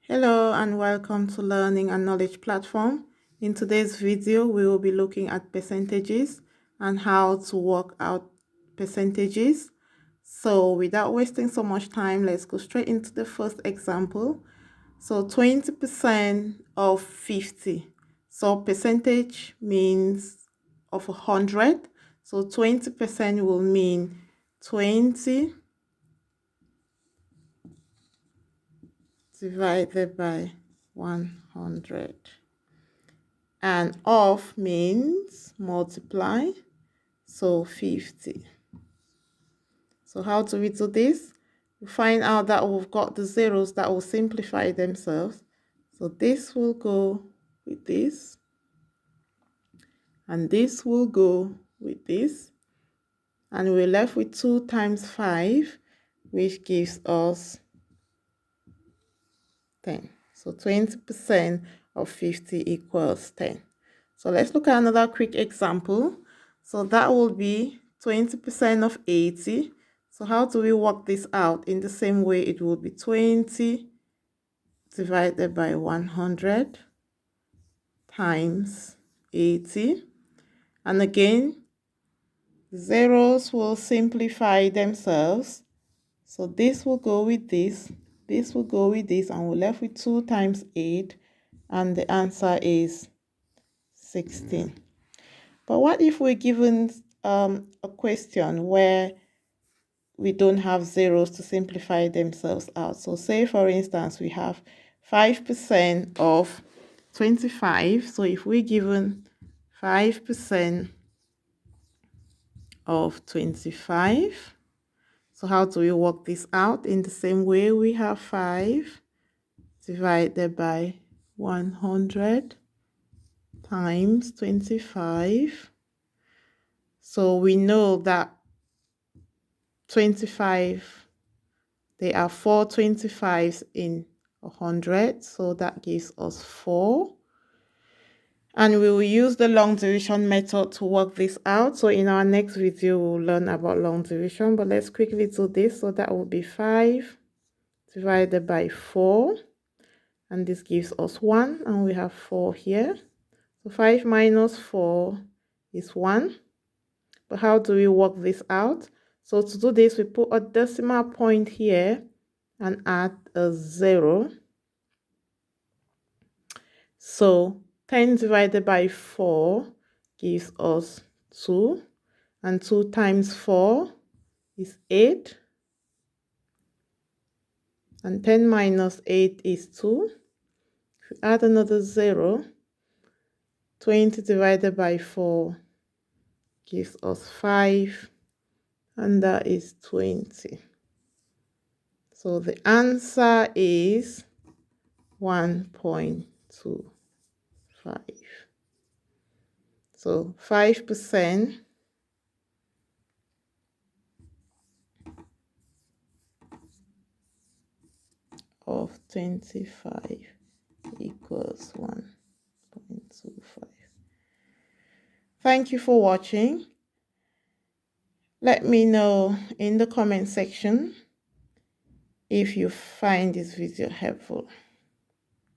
Hello and welcome to Learning and Knowledge Platform. In today's video, we will be looking at percentages and how to work out percentages. So without wasting so much time, let's go straight into the first example. So 20% of 50. So percentage means of 100. So 20% will mean 20 divided by 100. And of means multiply, so 50. So how do we do this? We find out that we've got the zeros that will simplify themselves. So this will go with this, and this will go with this, and we're left with 2 times 5, which gives us 10. So 20% of 50 equals 10. So let's look at another quick example. So that will be 20% of 80. So how do we work this out? In the same way, it will be 20 divided by 100 times 80. And again, zeros will simplify themselves. So this will go with this will go with this, and we're left with 2 times 8, and the answer is 16. But what if we're given a question where we don't have zeros to simplify themselves out? So say, for instance, we have 5% of 25. So if we're given 5% of 25, so how do we work this out? In the same way, we have 5 divided by 100 times 25. So we know that 25, there are 4 25s in 100, so that gives us 4. And we will use the long division method to work this out. So in our next video, we'll learn about long division, but let's quickly do this. So that will be 5 divided by 4, and this gives us 1, and we have 4 here. So 5 minus 4 is 1. But how do we work this out? So to do this, we put a decimal point here and add a 0. So 10 divided by 4 gives us 2. And 2 times 4 is 8. And 10 minus 8 is 2. If we add another 0, 20 divided by 4 gives us 5. And that is 20. So the answer is 1.25. So 5% of 25 equals 1.25. Thank you for watching. Let me know in the comment section if you find this video helpful.